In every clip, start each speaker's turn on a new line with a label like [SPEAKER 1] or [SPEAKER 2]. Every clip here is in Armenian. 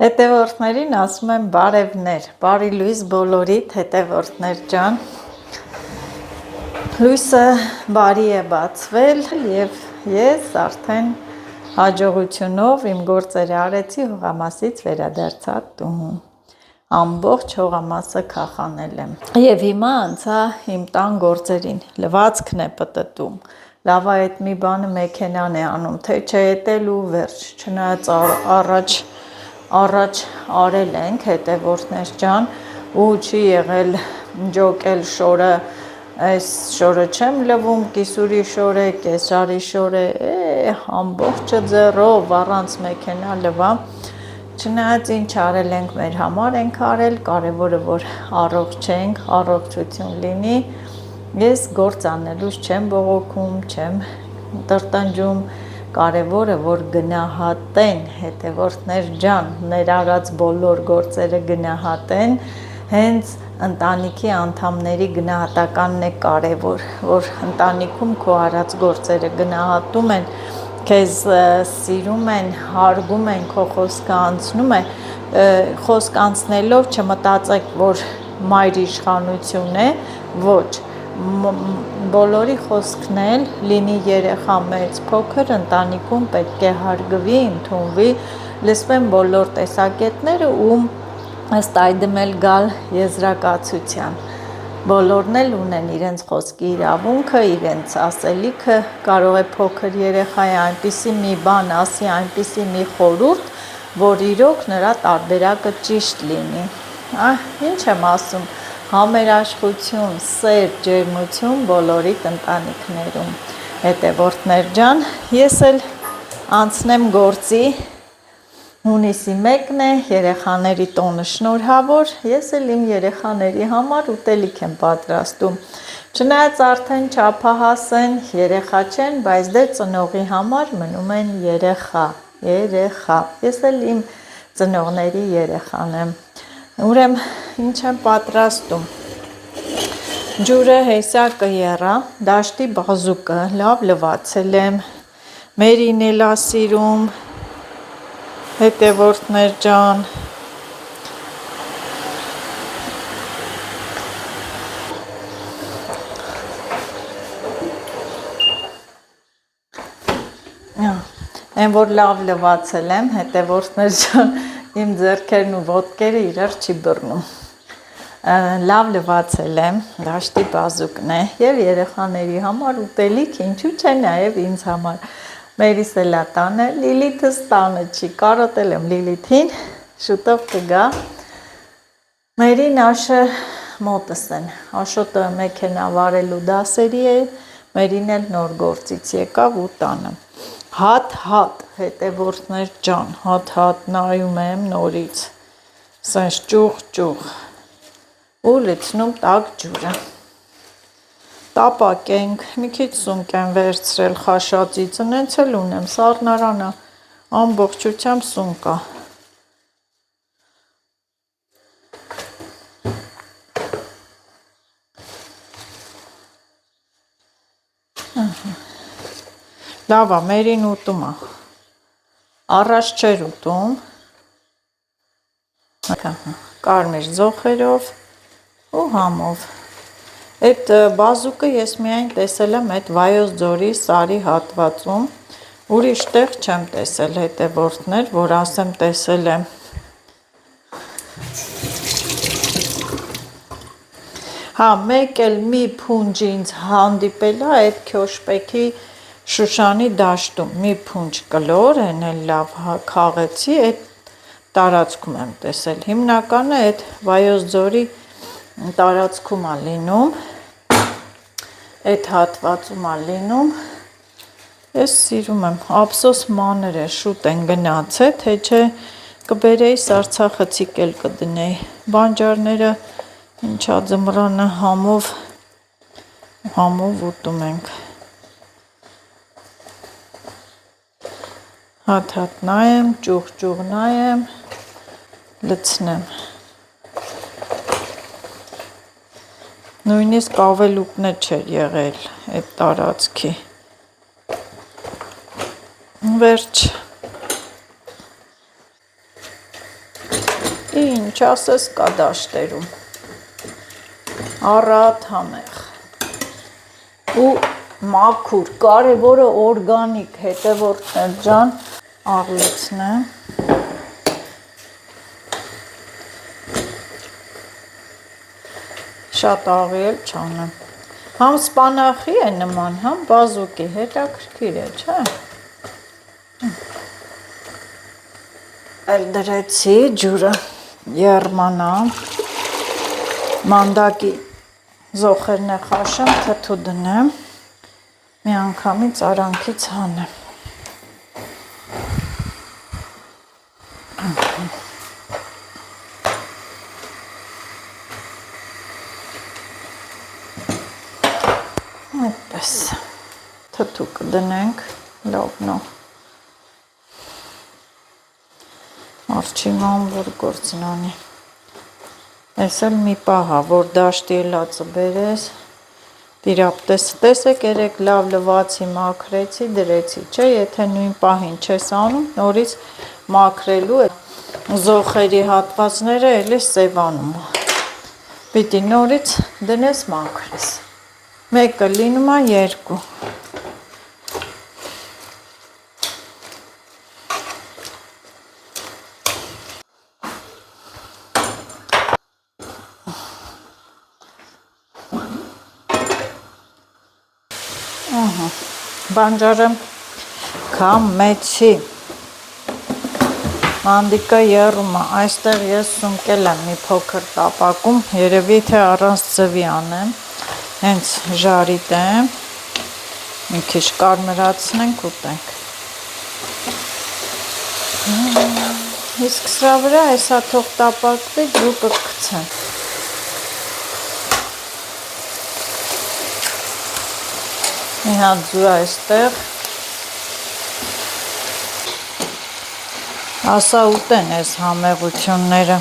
[SPEAKER 1] Հետևորդներին ասում եմ բարևներ, բարի լույս բոլորիդ հետևորդներ ջան, լույսը բարի է բացվել և ես արդեն հաջողությունով իմ գործերը արեցի, հողամասից վերադարձա տուն, ամբողջ հողամասը քախանել եմ և հիմա անցա իմ տան գործերին, լվացքն է պտտում, լավ այդ մի բանը մեքենան է անում, թե չէ էտել ու վերջ, չնայած առաջ արել ենք հետևորդներ ջան ու չի եղել ջոկել շորը, այս շորը չեմ լվում, կիսուրի շոր է, կեսարի շոր է, ամբողջը ձեռով առանց մեքենա լվա, չնայած ինչ արել ենք մեր համար ենք արել, կարևորը որ առողջ ենք, առողջություն լինի, ես գործ անելուց չեմ բողոքում, չեմ տրտնջում, կարևորը որ գնահատեն հետևորդներ ջան, ներառած բոլոր գործերը գնահատեն, հենց ընտանիքի անդամների գնահատականն է կարևոր, որ ընտանիքում քո արած գործերը գնահատում են, քեզ սիրում են, հարգում են, քո խոսքը անցնում է, խոսք անցնելով չմտածեք, որ մայր իշխանություն է, ոչ, բոլորի խոսքն էլ լինի երեխա մեծ փոքր ընտանիքում պետք է հարգվի, ընդունվի, լսվեն բոլոր տեսակետները ու ըստ այդմ էլ գալ եզրակացության, բոլորն էլ ունեն իրենց խոսքի իրավունքը, իրենց ասելիքը, կարող է փոքր երեխայի այնպիսի մի բան ասի, այնպիսի մի խորհուրդ, որ իրոք նրա տարբերակը ճիշտ լինի, ինչ եմ ասում, համերաշխություն, սեր, ջերմություն բոլորիդ ընտանիքներում, հետևորդներ ջան, ես էլ անցնեմ գործի, հունիսի 1-ն է, երեխաների տոնը շնորհավոր, ես էլ իմ երեխաների համար ուտելիք եմ պատրաստում, չնայած արդեն չափահաս են, երեխա չեն, բայց դե ծնողի համար մնում են երեխա, ես էլ իմ ծնողների երեխան եմ, ուրեմն ինչ եմ պատրաստում, ջուրը հեսակը եռա, դաշտի բազուկը լավ լվացել եմ, Մերին էլ ասիրում, հետևորդներ ջան, այն որ լավ լվացել եմ, հետևորդներ ջան, իմ ձեռքերն ու ոտքերը իրար չի բռնում, լավ լվացել եմ, դաշտի բազուկն է և երեխաների համար ուտելիք, ինչու չէ նաև ինձ համար, Մերիս էլ է տանը, Լիլիթս տանը չի, կարոտել եմ Լիլիթին, շուտով կգա, Մերին Աշը մոտս են, Աշոտը մեքենա վարելու դասերի է, Մերին էլ նոր գործից եկավ ու տանը, հատ հետևորդներ ջան, հատ նայում եմ նորից, սենց ճուղ ու լցնում տաք ջուրը, տապակ ենք, մի քիչ սունկ եմ վերցրել խաշածից, նենց էլ ունեմ, սառնարանա, ամբողջությամբ սունկ է, լավ է, Մերին ուտում է, առաջ չէր ուտում, կարմիր ձոխերով ու համով, այդ բազուկը ես միայն տեսել եմ այդ Վայոց ձորի Սարի հատվածում, ուրիշ տեղ չեմ տեսել հետևորդներ, որ ասեմ տեսել եմ, մեկ էլ մի փունջ ինձ հանդիպել է այդ Քյոշպեքի Շուշանի դաշտում, մի փունջ կլոր, են էլ լավ քաղեցի, այդ տարածքում եմ տեսել, հիմնականը այդ Վայոց ձորի տարածքում է լինում, այդ հատվածում է լինում, ես սիրում եմ, ափսոս մանր է, շուտ են գնացել, թե չէ կբերեի սարցախցիկ էլ կդնեի, բանջարները ինչա ձմռանը համով ուտում ենք, հատ նայեմ, ճուղ նայեմ, լցնեմ, նույնիսկ ավելուկն չէր եղել այդ տարածքի, վերջ, Ինչ ասես կա դաշտերում։ Առատ համեղ։ Ու մաքուր, կարևորը օրգանիկ, հետևորդներ ջան, աղլիցնեմ։ Շատ աղի էլ չանեմ։ Համ սպանախի է նման, համ բազուկի, հետաքրքիր է, չէ՞։ Էլ դրեցի ջուրը եռմանա, մանդակի զոխերն է խաշեմ, թթու դնեմ, մի անգամից արանքից հանեմ։ Այդպես, թթու կդնենք, լավնո։ Արչիման, որ գործնանի։ Ես էլ մի պահա, որ դաշտի լացը բերես, տիրապտես, տեսեք երեք լավ լվացի մաքրեցի, դրեցի, չէ, եթե նույն պահին չես անում, նորից մաքրելու է, զոխերի հատվածները էլի սևանում է, պիտի նորից դնես մաքրես, մեկը լինում է երկու, բանջարը քամեցի, մանդիկը եռում է, այստեղ ես սունկել եմ մի փոքր տապակում, երևի թե առանց ձվի անեմ, հենց ժարի դեմ, մի քիչ կարմրացնենք ուտենք, իսկ սրա վրա հեսա թող տապակվի, ձուկը կգցեմ, մի հատ ձու այստեղ, ասա ուտեն ես համեղությունները,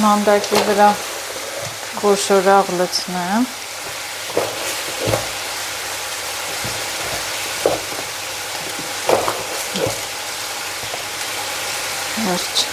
[SPEAKER 1] մանդակի վրա խոշորաղ լցնեմ, վերջ,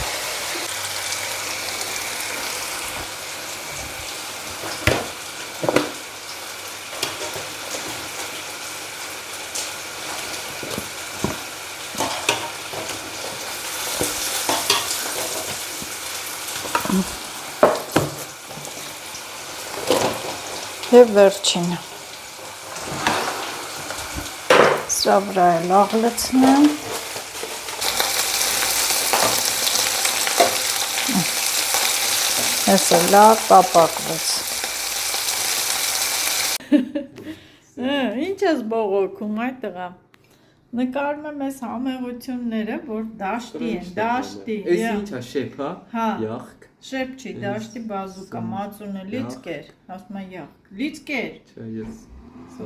[SPEAKER 1] և վերջինը, սրա վրա էլ աղ լցնեմ, ես էլ լավ տապակվեց, ինչ ես բողոքում այդ տղա, նկարում եմ ես համեղությունները, որ դաշտի են, դաշտի,
[SPEAKER 2] Ես ինչա շեփ, հա, յախք,
[SPEAKER 1] շեփ չի, դաշտի բազուկա, մածունը լիցկեր, ասում է յախք, լիցկեր,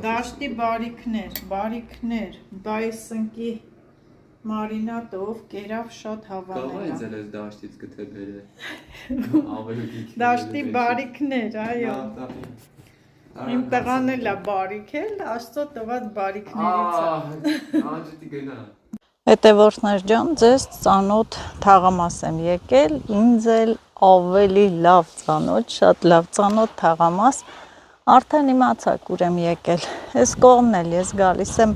[SPEAKER 1] դաշտի բարիքներ, բայ սնկի մարինատով, կերավ շատ հավանել
[SPEAKER 2] Կաղա ինձ էլ ես դաշտից կթե բեր է,
[SPEAKER 1] դաշտի բարիքներ, այո, իմ տղան էլ է բարիք էլ, աստծո տված բարիքներից է,
[SPEAKER 2] անջտի գնա
[SPEAKER 1] Հետևորդներ ջան, ձեզ ծանոթ թաղամաս եմ եկել, ինձ էլ ավելի լավ ծանոթ, շատ լավ ծանոթ թաղամաս, արդեն իմացաք ուր եմ եկել, ես կողմն էլ ես գալիս եմ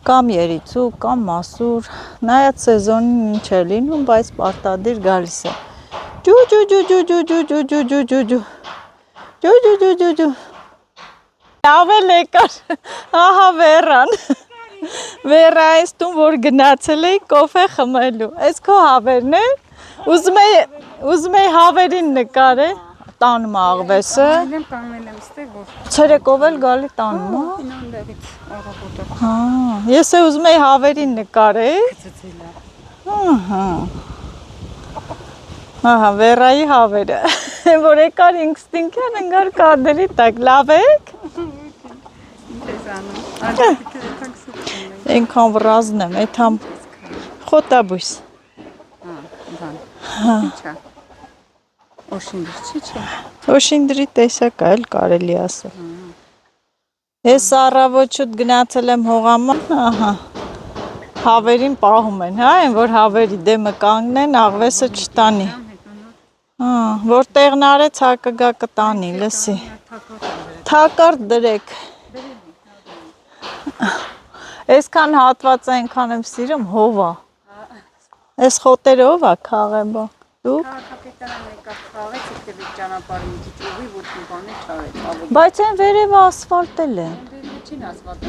[SPEAKER 1] կամ երիցու, կամ մասուր, նայած սեզոնին ինչ է լինում, բայց պարտադիր գալիս եմ, ջու, լավ էլ եկար, ահա վերան, Վերա այս տուն, որ գնացել էի կոֆե խմելու, այս քո հավերն է, ուզում էի հավերին նկար է, տանում աղվեսը, ցերեկով էլ գալի տանում, ես է ուզում էի հավերին նկար է, ահա Վերայի հավերը, որ եկար ինքստինքյան ընգար կադերի տակ, լավ եք, Ենքան վրազն եմ, էդ համ խոտաբույս։
[SPEAKER 3] Օշինդրի չի չէ։
[SPEAKER 1] Օշինդրի տեսակա էլ կարելի ասել։ Ես առավոտ շուտ գնացել եմ հողաման, ահա, հավերին պահում են, հա, այն որ հավերի դեմը կանգնեն, աղվեսը չտանի։ Հա, որ տեղն արեց, հա կգա կտանի, լսի։ Թակարդ դրեք։ Այսքան հատված այնքան եմ սիրում, հովա։ Այս խոտերը ով է քաղել բա։ Դուք։
[SPEAKER 3] Քաղաքապետարան եկավ խաղեց, այդտեղ ճանապարհը մի քիչ ուղի ոչ մի բան չարեց։
[SPEAKER 1] Բայց այն վերևը ասֆալտել է։
[SPEAKER 3] Չին ասфальտ։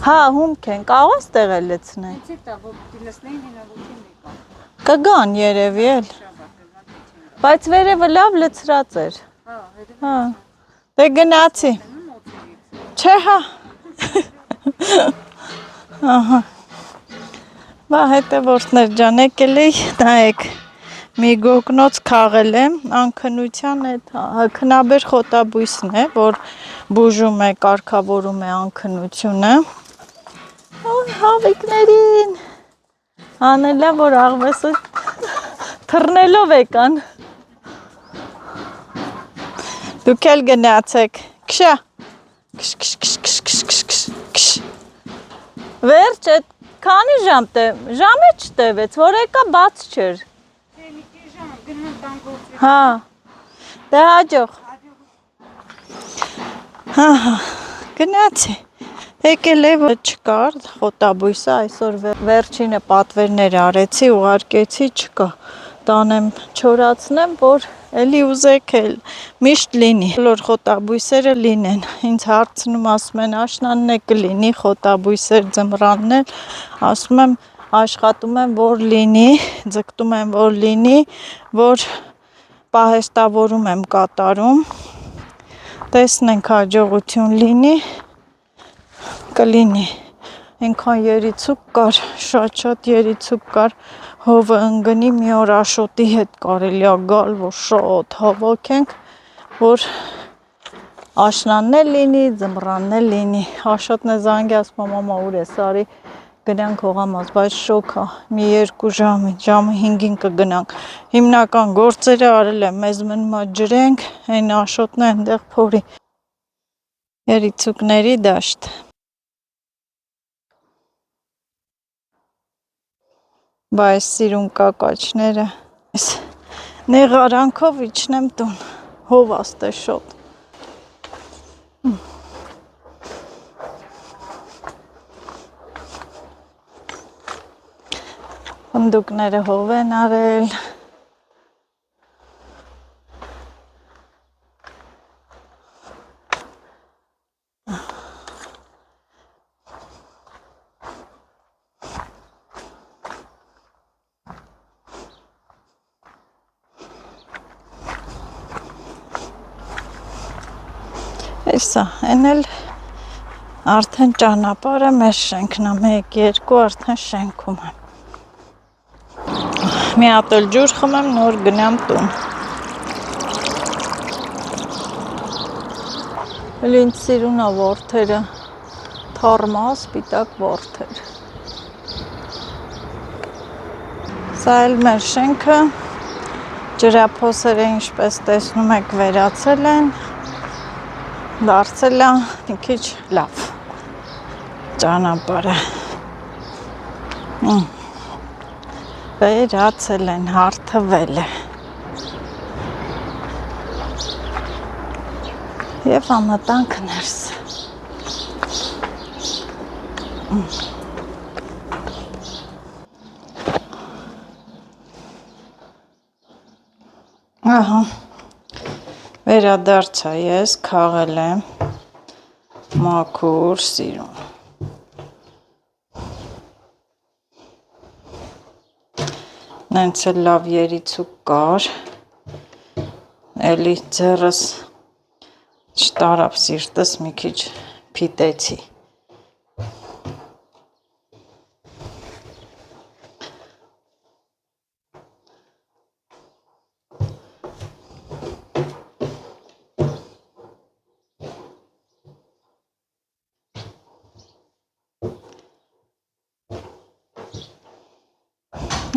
[SPEAKER 1] Հա, հումք են, կարող ես տեղել լցնել։
[SPEAKER 3] Էցի տա, որ դիլսնեին հենա ոչինչ եկա։
[SPEAKER 1] Կգան երևի էլ։ Բայց վերևը լավ լցրած էր։
[SPEAKER 3] Հա,
[SPEAKER 1] Հա։ Դե գնացի։ Չէ, հա։ Ահա։ Բա հետևորդներ ջան, եկել էի, նայեք։ Մի գոգնոց քաղել եմ, անքնության այդ քնաբեր խոտաբույսն է, որ բուժում է, կարգավորում է անքնությունը։ Հավիկներին անելա, որ աղվեսը թռնելով եկան։ Դուք էլ գնացեք, քշա, քշ, վերջ, այդ քանի ժամը չտևեց, որ եկա բաց չեր։ Հա, դե հաջող։ Հա, գնացի։ Եկել է, որ չկար խոտաբույսը, այսօր վերջինը պատվերներ արեցի, ուղարկեցի, չկա։ Տանեմ չորացնեմ, որ էլի ուզեք էլ միշտ լինի։ Բոլոր խոտաբույսերը լինեն։ Ինձ հարցնում ասում են աշնանն է կլինի, խոտաբույսեր ձմռանն էլ, ասում եմ աշխատում եմ, որ լինի, ձգտում եմ, որ լինի, որ պահեստավորում եմ կատարում, տեսնենք հաջողություն լինի, կլինի, ինքան երիցուկ կար, շատ երիցուկ կար, հովը ընգնի մի օր Աշոտի հետ կարելի է գալ, որ շատ հավաքենք, որ աշնանն էլ լինի, ձմռանն էլ լինի, Աշոտն է զանգի, ասում է մամա ուր ես, արի գնանք հողամաս, բայց շոք է, մի 2 ժամը 5-ին կգնանք, հիմնական գործերը արել եմ, մեզ մնում է ջրենք, այն Աշոտն է այնտեղ փորի, երիցուկների դաշտ, բայց սիրուն կակաչները, նեղարանքով իջնեմ տուն, հովաստ է շոտ, Հնդուկները հով են արել, Էսա, են էլ արդեն ճանապարհը մեր շենքն է, 1-2 արդեն շենքում եմ, մի հատ էլ ջուր խմեմ, նոր գնամ տուն, էլ ինձ սիրուն է որդերը, թարմա, սպիտակ որդեր, սա էլ մեր շենքը, ջրափոսերը ինչպես տեսնում եք վերացել են, դարձել է մի քիչ լավ ճանապարհը, վերացել են, հարթվել է և ամտանք ներս, ահա, վերադարձա ես, քաղել եմ, մաքուր, սիրուն, նենց էլ լավ երիցուկ կար, էլի ձեռս չտարավ սիրտս մի քիչ փիտեցի,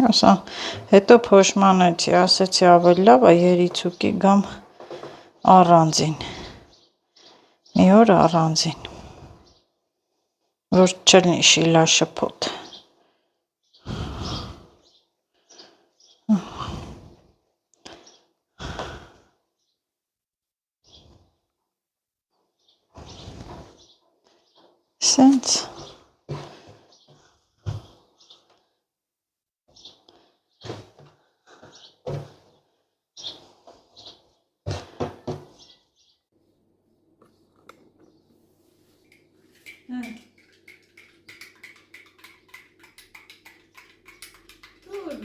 [SPEAKER 1] ասա, հետո փոշմանեցի, ասեցի ավելի լավ է երիցուկի գամ առանձին, մի օր առանձին, որ չլինի շիլաշփոթ, Սենց։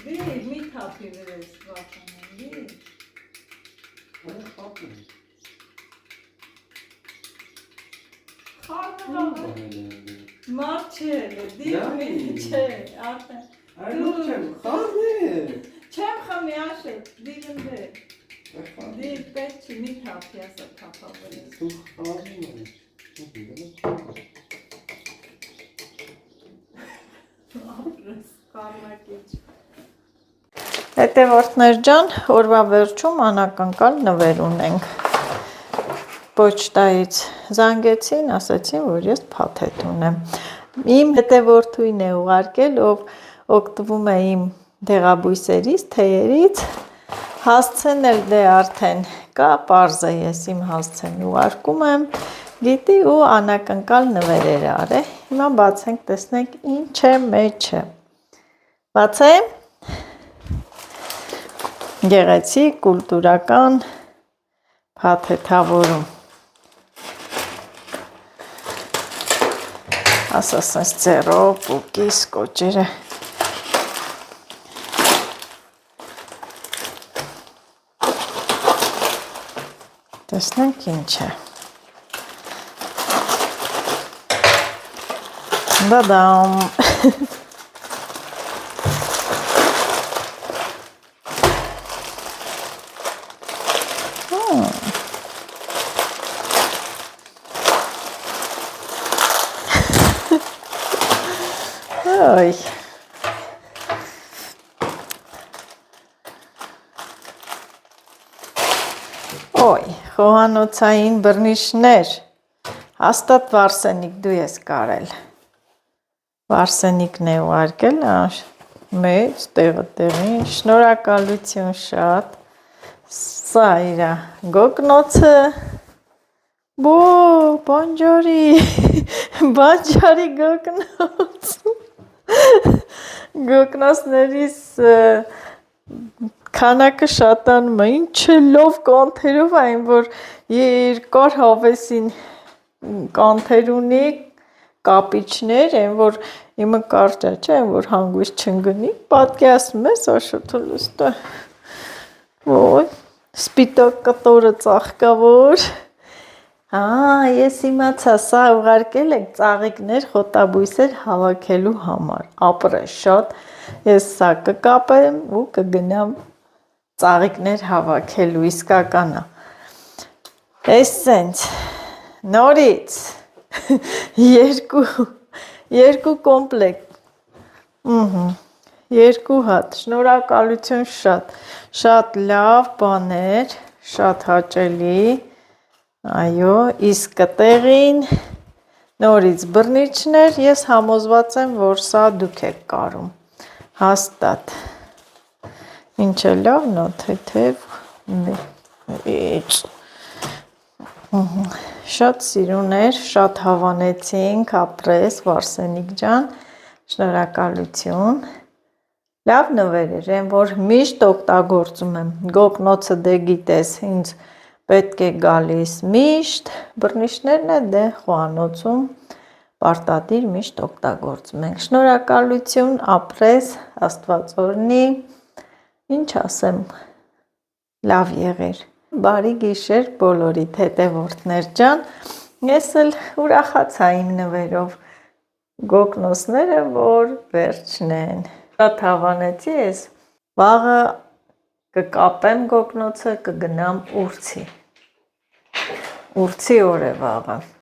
[SPEAKER 1] Դի մի թափի վրես վախանեմ, դի։ Խառնվա մարդ չէ, դի մի չէ, արդեն։ Չեմ խմի աշը, դի գնդե։ Դի պետք չի մի թափի ասա թափա վրես։ Ապրես, խառնակիչ։ Հետևորդներ ջան, օրվա վերջում անակնկալ նվեր ունենք։ Պոչտայից զանգեցին, ասացին, որ ես փաթեթ ունեմ։ Իմ հետևորդուին է ուղարկել, ով օգտվում է իմ դեղաբույսերից, թեյերից, հասցենել դե արդեն կա, պարզ է ես իմ հասցեն ուղարկում եմ, գիտի ու անակնկալ նվերեր արե։ Հիմա բացենք, տեսնենք ինչ է մեջը։ Բացեմ։ Գեղեցիկ, կուլտուրական փաթեթավորում։ Ասասենց ձեռով, պուկիս, կոճերը։ Տեսնենք ինչ է։ Բադամ։ Այ։ Ոյ, խոհանոցային բռնիչներ, հաստատ Վարսենիկ դու ես կարել, Վարսենիկն է ուղարկել, մեծ, տեղը տեղին, շնորհակալություն շատ, սա իրա գոգնոցը, բո, բանջարի գոգնոց, գոգնոցներիս քանակը շատանում է, ինչ լով կանթերով այն, որ երկար հավեսին կանթեր ունի, կապիչներ, այն որ իմը կարճա չէ, այն որ հանգույց չընկնի, պատկերացնում ես աշոթոլուստը, ոյ, սպիտակ կտորը ծաղկավոր, ես իմացա, սա ուղարկել եք ծաղիկներ, խոտաբույսեր հավաքելու համար, ապրես շատ, ես սա կկապեմ ու կգնամ ծաղիկներ հավաքելու, իսկականա, ես սենց, նորից, երկու կոմպլեկտ, երկու հատ, շնորհակալություն շատ լավ բաներ, շատ հաճելի, այո, իսկ տեղին, նորից բռնիչներ, ես համոզված եմ, որ սա դուք եք կարում, հաստատ, ինչ է լավ, նո թեթև, շատ սիրուներ, շատ հավանեցինք, ապրես, Վարսենիկ ջան, շնորհակալություն, լավ նվերեր են, որ միշտ օգտագործում եմ, գոգնոցը դե գիտես, ինձ պետք է գալիս միշտ, բռնիչներն է դե խոհանոցում պարտադիր միշտ օգտագործում ենք, շնորհակալություն, ապրես, Աստված օրհնի, ինչ ասեմ, լավ եղեր, բարի գիշեր բոլորիդ հետևորդներ ջան, ես էլ ուրախացա իմ նվերով, գոգնոցները, որ վերջն են, շատ հավանեցի ես, վաղը կկապեմ գոգնոցը, կգնամ ուրցի օր է վաղը,